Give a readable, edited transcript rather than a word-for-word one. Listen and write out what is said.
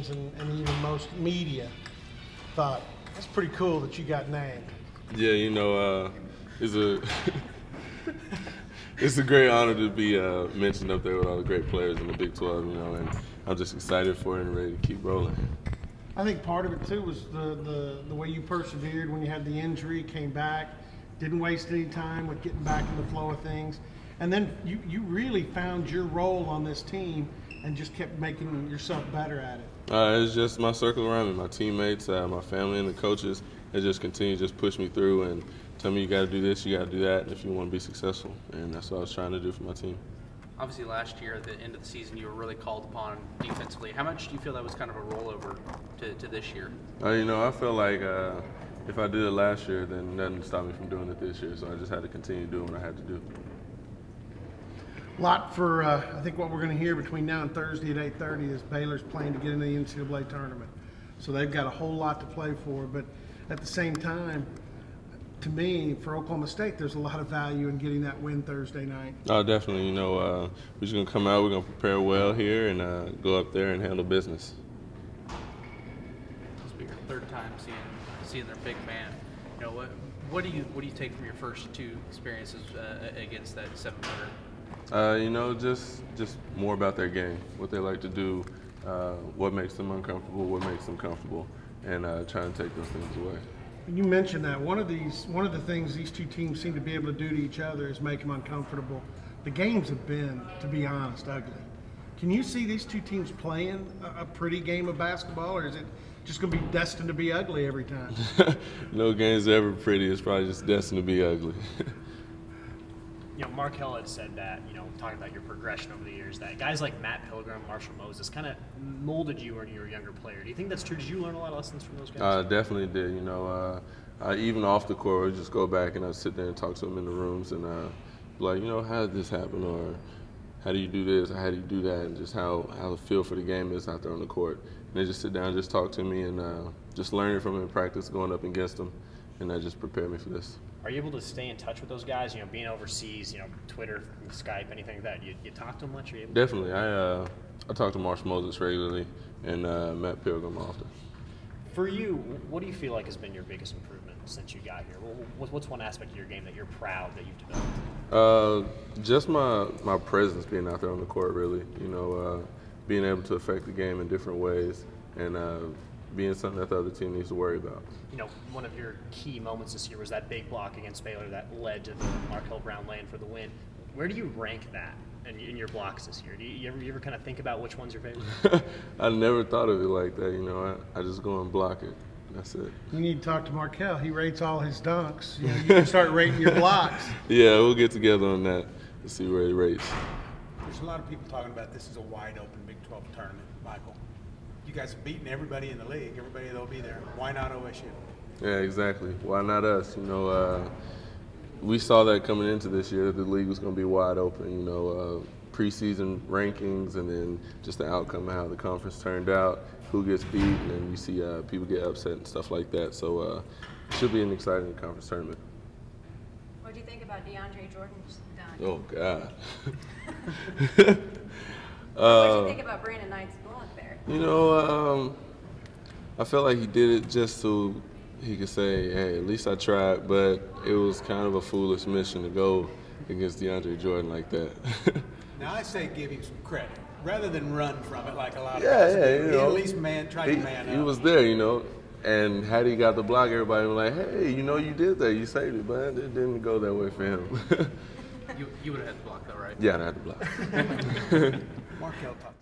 fans and even most media thought, that's pretty cool that you got named. Yeah, it's a it's a great honor to be mentioned up there with all the great players in the Big 12, and I'm just excited for it and ready to keep rolling. I think part of it too was the way you persevered when you had the injury, came back, didn't waste any time with getting back in the flow of things, and then you really found your role on this team and just kept making yourself better at it. It's just my circle around me, my teammates, my family, and the coaches. They just continue to just push me through and tell me you got to do this, you got to do that, if you want to be successful. And that's what I was trying to do for my team. Obviously, last year at the end of the season, you were really called upon defensively. How much do you feel that was kind of a rollover to this year? I feel like if I did it last year, then nothing stopped me from doing it this year. So I just had to continue doing what I had to do. A lot for, I think what we're going to hear between now and Thursday at 8:30 is Baylor's playing to get in the NCAA tournament. So they've got a whole lot to play for. But at the same time, to me, for Oklahoma State, there's a lot of value in getting that win Thursday night. Oh, definitely. We're just going to come out, we're going to prepare well here and go up there and handle business. This will be your third time seeing their big man. What do you take from your first two experiences against that 7-footer? Just more about their game, what they like to do, what makes them uncomfortable, what makes them comfortable, and trying to take those things away. You mentioned that one of the things these two teams seem to be able to do to each other is make them uncomfortable. The games have been, to be honest, ugly. Can you see these two teams playing a pretty game of basketball, or is it just going to be destined to be ugly every time? No game's ever pretty. It's probably just destined to be ugly. Markel had said that, talking about your progression over the years, that guys like Matt Pilgrim, Marshall Moses kind of molded you when you were a younger player. Do you think that's true? Did you learn a lot of lessons from those guys? I definitely did. Even off the court, I'd just go back and I'd sit there and talk to them in the rooms and be like, how did this happen? Or how do you do this? Or how do you do that? And just how the feel for the game is out there on the court. And they just sit down and just talk to me and just learning from them in practice, going up against them, and that just prepared me for this. Are you able to stay in touch with those guys? Being overseas, Twitter, Skype, anything like that. You talk to them much? Are you able Definitely. I talk to Marshall Moses regularly and Matt Pilgrim often. For you, what do you feel like has been your biggest improvement since you got here? What's one aspect of your game that you're proud that you've developed? Just my presence being out there on the court, really. Being able to affect the game in different ways and being something that the other team needs to worry about. One of your key moments this year was that big block against Baylor that led to the Markel Brown lane for the win. Where do you rank that in your blocks this year? Do you ever kind of think about which one's your favorite? I never thought of it like that. I just go and block it. That's it. You need to talk to Markel. He rates all his dunks. You can start rating your blocks. Yeah, we'll get together on that and see where he rates. There's a lot of people talking about this is a wide open Big 12 tournament, Michael. You guys have beaten everybody in the league. Everybody that'll be there. Why not OSU? Yeah, exactly. Why not us? We saw that coming into this year that the league was going to be wide open. Preseason rankings and then just the outcome of how the conference turned out, who gets beat, and you see people get upset and stuff like that. So it should be an exciting conference tournament. What do you think about DeAndre Jordan's dunk? Oh God. What do you think about Brandon Knight's block there? I felt like he did it just so he could say, hey, at least I tried, but it was kind of a foolish mission to go against DeAndre Jordan like that. Now, I say give him some credit, rather than run from it like a lot of guys do. He at least tried to man up. He was there, and had he got the block, everybody was like, hey, you did that, you saved it, but it didn't go that way for him. You would have had the block though, right? Yeah, I had the block. Markel talked.